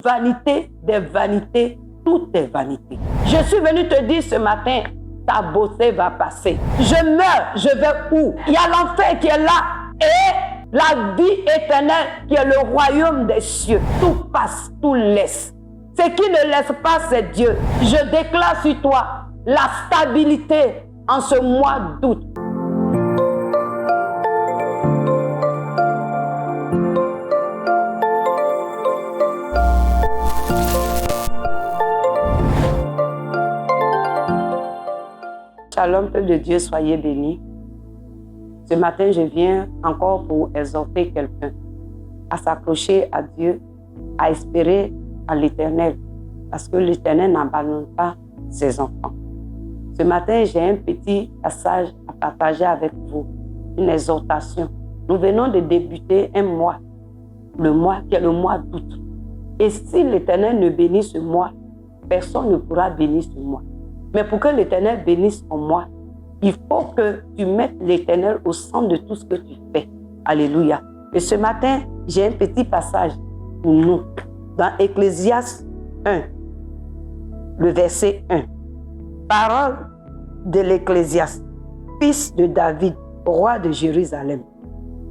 vanité des vanités, tout est vanité. Je suis venu te dire ce matin, ta beauté va passer. Je meurs, je vais où? Il y a l'enfer qui est là et la vie éternelle qui est le royaume des cieux. Tout passe, tout laisse. Ce qui ne laisse pas, c'est Dieu. Je déclare sur toi la stabilité en ce mois d'août. Shalom, peuple de Dieu, soyez bénis. Ce matin, je viens encore pour exhorter quelqu'un à s'accrocher à Dieu, à espérer à l'Éternel, parce que l'Éternel n'abandonne pas ses enfants. Ce matin, j'ai un petit passage à partager avec vous, une exhortation. Nous venons de débuter un mois, le mois qui est le mois d'août. Et si l'Éternel ne bénit ce mois, personne ne pourra bénir ce mois. Mais pour que l'Éternel bénisse ton mois, il faut que tu mettes l'Éternel au centre de tout ce que tu fais. Alléluia. Et ce matin, j'ai un petit passage pour nous. Dans Ecclésiaste 1, le verset 1. Parole de l'Ecclésiaste, fils de David, roi de Jérusalem.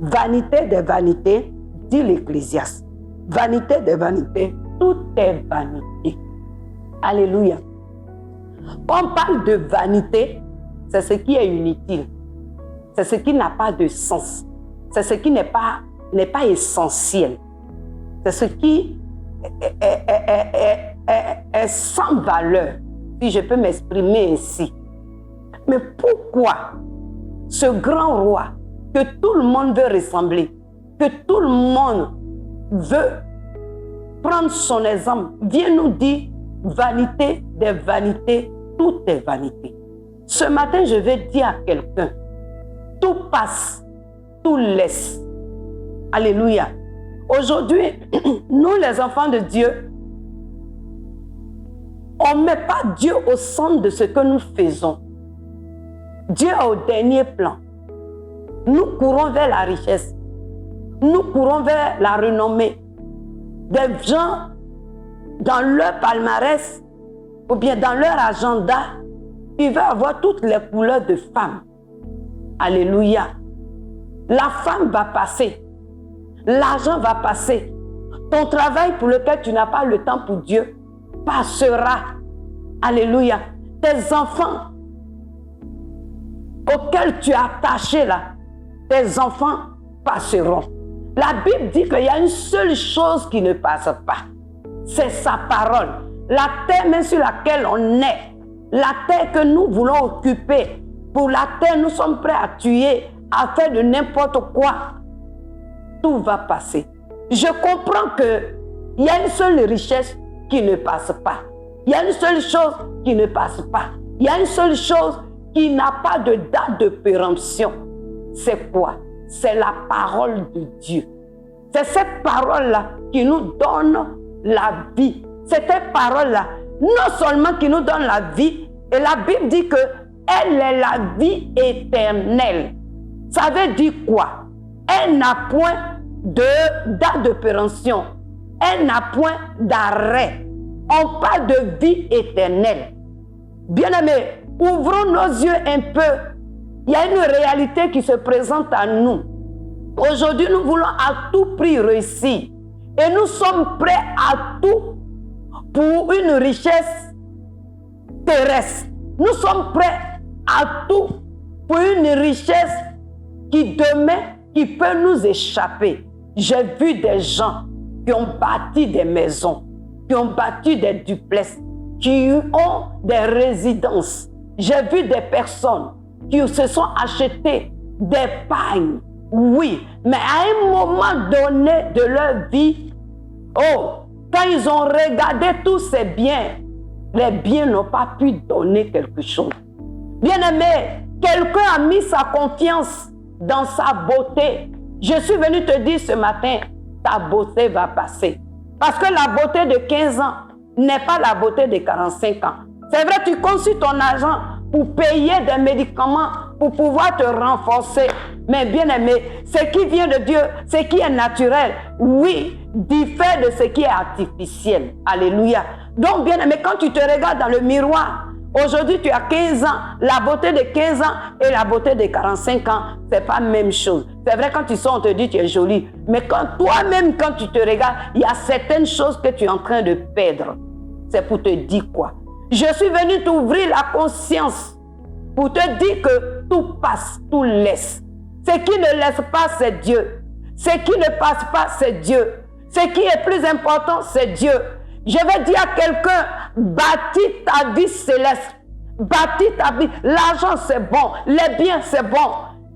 Vanité des vanités, dit l'Ecclésiaste. Vanité des vanités, tout est vanité. Alléluia. Quand on parle de vanité, c'est ce qui est inutile. C'est ce qui n'a pas de sens. C'est ce qui n'est pas essentiel. C'est ce qui est sans valeur, si je peux m'exprimer ainsi. Mais pourquoi ce grand roi que tout le monde veut ressembler, que tout le monde veut prendre son exemple, vient nous dire vanité des vanités, tout est vanité. Ce matin, je vais dire à quelqu'un, tout passe, tout laisse. Alléluia. Aujourd'hui, nous les enfants de Dieu, on ne met pas Dieu au centre de ce que nous faisons. Dieu est au dernier plan. Nous courons vers la richesse. Nous courons vers la renommée. Des gens, dans leur palmarès, ou bien dans leur agenda, ils veulent avoir toutes les couleurs de femmes. Alléluia. La femme va passer. L'argent va passer. Ton travail pour lequel tu n'as pas le temps pour Dieu passera. Alléluia. Tes enfants auxquels tu es attaché là, tes enfants passeront. La Bible dit qu'il y a une seule chose qui ne passe pas. C'est sa parole. La terre même sur laquelle on est, la terre que nous voulons occuper, pour la terre nous sommes prêts à tuer, à faire de n'importe quoi. Tout va passer. Je comprends qu'il y a une seule richesse qui ne passe pas. Il y a une seule chose qui ne passe pas. Il y a une seule chose qui n'a pas de date de péremption. C'est quoi? C'est la parole de Dieu. C'est cette parole-là qui nous donne la vie. C'est cette parole-là, non seulement qui nous donne la vie, et la Bible dit qu'elle est la vie éternelle. Ça veut dire quoi? Elle n'a point de date de péremption. Elle n'a point d'arrêt. On parle de vie éternelle. Bien-aimés, ouvrons nos yeux un peu. Il y a une réalité qui se présente à nous. Aujourd'hui, nous voulons à tout prix réussir. Et nous sommes prêts à tout pour une richesse terrestre. Nous sommes prêts à tout pour une richesse qui demain, qui peut nous échapper. J'ai vu des gens qui ont bâti des maisons, qui ont bâti des duplex, qui ont des résidences. J'ai vu des personnes qui se sont achetées des pagnes. Oui, mais à un moment donné de leur vie, quand ils ont regardé tous ces biens, les biens n'ont pas pu donner quelque chose. Bien-aimé, quelqu'un a mis sa confiance dans sa beauté. Je suis venu te dire ce matin, ta beauté va passer. Parce que la beauté de 15 ans n'est pas la beauté de 45 ans. C'est vrai, tu consuls ton argent pour payer des médicaments pour pouvoir te renforcer. Mais bien aimé, ce qui vient de Dieu, ce qui est naturel, oui, diffère de ce qui est artificiel. Alléluia. Donc bien aimé, quand tu te regardes dans le miroir, aujourd'hui tu as 15 ans, la beauté de 15 ans et la beauté de 45 ans, c'est pas la même chose. C'est vrai, quand tu sors, on te dit tu es jolie. Mais quand toi-même, quand tu te regardes, il y a certaines choses que tu es en train de perdre. C'est pour te dire quoi? Je suis venu t'ouvrir la conscience pour te dire que tout passe, tout laisse. Ce qui ne laisse pas, c'est Dieu. Ce qui ne passe pas, c'est Dieu. Ce qui est plus important, c'est Dieu. Je vais dire à quelqu'un, bâtis ta vie céleste. Bâtis ta vie. L'argent, c'est bon. Les biens, c'est bon.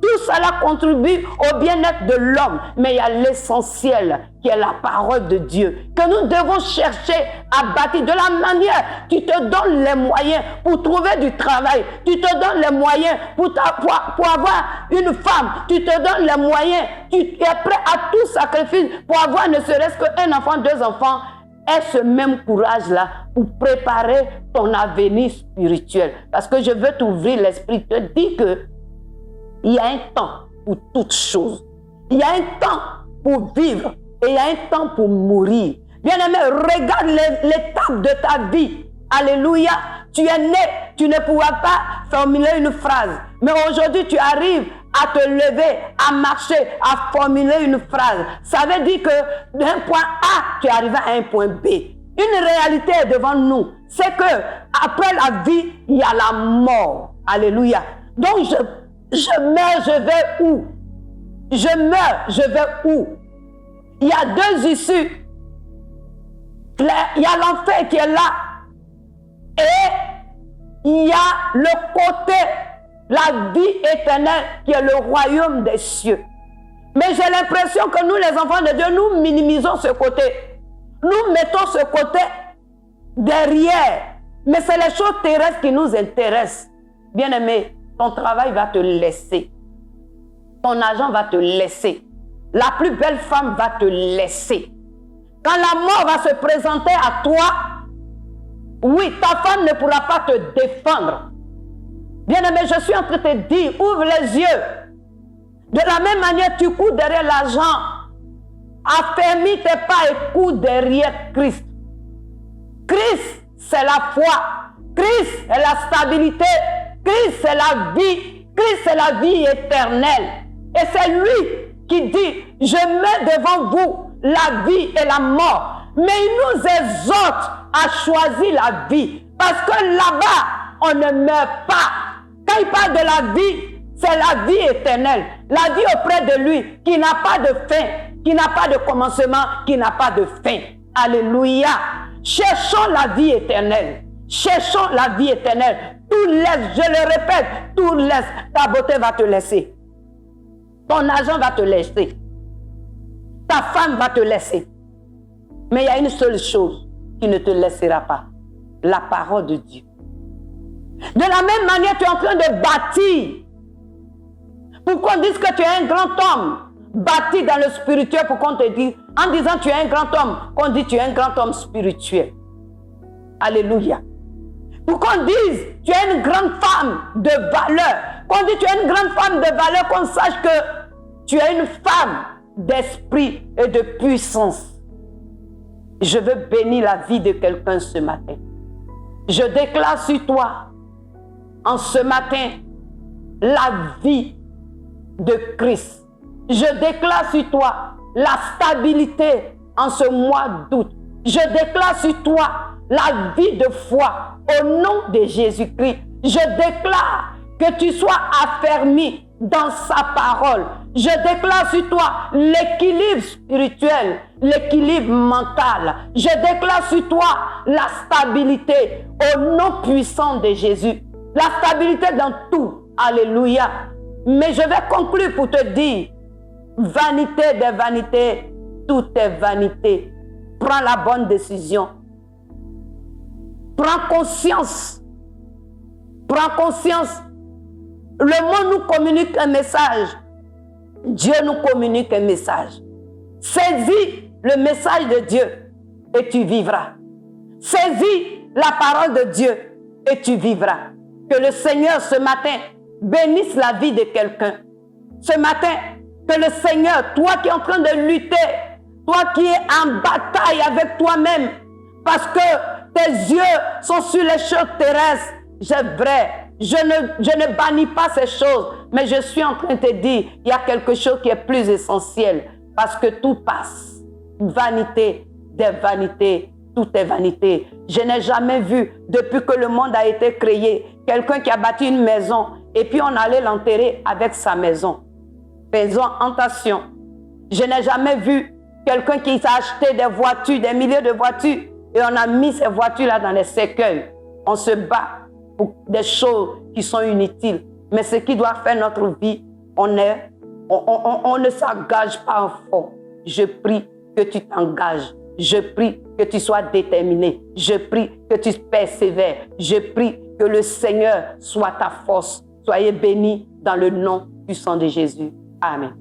Tout cela contribue au bien-être de l'homme. Mais il y a l'essentiel qui est la parole de Dieu. Que nous devons chercher à bâtir. De la manière, tu te donnes les moyens pour trouver du travail. Tu te donnes les moyens pour avoir une femme. Tu te donnes les moyens. Tu es prêt à tout sacrifice pour avoir ne serait-ce qu'un enfant, 2 enfants. Aie ce même courage-là pour préparer ton avenir spirituel. Parce que je veux t'ouvrir l'esprit. Te dire que il y a un temps pour toutes choses. Il y a un temps pour vivre et il y a un temps pour mourir. Bien-aimé, regarde l'étape de ta vie. Alléluia. Tu es né, tu ne pourras pas formuler une phrase. Mais aujourd'hui, tu arrives à te lever, à marcher, à formuler une phrase. Ça veut dire que d'un point A, tu arrives à un point B. Une réalité est devant nous. C'est que après la vie, il y a la mort. Alléluia. Donc, je meurs, je vais où? Je meurs, je vais où? Il y a 2 issues. Il y a l'enfer qui est là. Et il y a le côté, la vie éternelle, qui est le royaume des cieux. Mais j'ai l'impression que nous, les enfants de Dieu, nous minimisons ce côté. Nous mettons ce côté derrière. Mais c'est les choses terrestres qui nous intéressent. Bien-aimé, ton travail va te laisser. Ton argent va te laisser. La plus belle femme va te laisser. Quand la mort va se présenter à toi, oui, ta femme ne pourra pas te défendre. Bien-aimé, je suis en train de te dire, ouvre les yeux. De la même manière, tu cours derrière l'argent. Affermis tes pas et cours derrière Christ. Christ, c'est la foi. Christ, c'est la stabilité. Christ, c'est la vie. Christ, c'est la vie éternelle. Et c'est lui qui dit, je mets devant vous la vie et la mort. Mais il nous exhorte à choisir la vie. Parce que là-bas, on ne meurt pas. Quand il parle de la vie, c'est la vie éternelle. La vie auprès de lui, qui n'a pas de fin, qui n'a pas de commencement, qui n'a pas de fin. Alléluia. Cherchons la vie éternelle. Cherchons la vie éternelle. Tout laisse, je le répète, tout laisse. Ta beauté va te laisser. Ton argent va te laisser. Ta femme va te laisser. Mais il y a une seule chose qui ne te laissera pas. La parole de Dieu. De la même manière, tu es en train de bâtir. Pour qu'on dise que tu es un grand homme, bâti dans le spirituel, pour qu'on te dise, en disant tu es un grand homme, qu'on dit tu es un grand homme spirituel. Alléluia. Pour qu'on dise tu es une grande femme de valeur, qu'on dise tu es une grande femme de valeur, qu'on sache que tu es une femme d'esprit et de puissance. Je veux bénir la vie de quelqu'un ce matin. Je déclare sur toi, en ce matin, la vie de Christ. Je déclare sur toi la stabilité en ce mois d'août. Je déclare sur toi la vie de foi au nom de Jésus-Christ. Je déclare que tu sois affermi dans sa parole. Je déclare sur toi l'équilibre spirituel, l'équilibre mental. Je déclare sur toi la stabilité au nom puissant de Jésus. La stabilité dans tout. Alléluia. Mais je vais conclure pour te dire, vanité des vanités, tout est vanité. Prends la bonne décision. Prends conscience. Prends conscience. Le monde nous communique un message. Dieu nous communique un message. Saisis le message de Dieu et tu vivras. Saisis la parole de Dieu et tu vivras. Que le Seigneur ce matin bénisse la vie de quelqu'un. Ce matin, que le Seigneur, toi qui es en train de lutter, toi qui es en bataille avec toi-même, parce que tes yeux sont sur les choses terrestres, c'est vrai, je ne bannis pas ces choses, mais je suis en train de te dire, il y a quelque chose qui est plus essentiel, parce que tout passe. Vanité des vanités, tout est vanité. Je n'ai jamais vu, depuis que le monde a été créé, quelqu'un qui a bâti une maison, et puis on allait l'enterrer avec sa maison. Faisons attention. Je n'ai jamais vu quelqu'un qui s'est acheté des voitures, des milliers de voitures, et on a mis ces voitures-là dans les cercueils. On se bat pour des choses qui sont inutiles. Mais ce qui doit faire notre vie, on ne s'engage pas en fond. Je prie que tu t'engages. Je prie que tu sois déterminé. Je prie que tu persévères. Je prie que le Seigneur soit ta force. Soyez bénis dans le nom puissant de Jésus. Amen.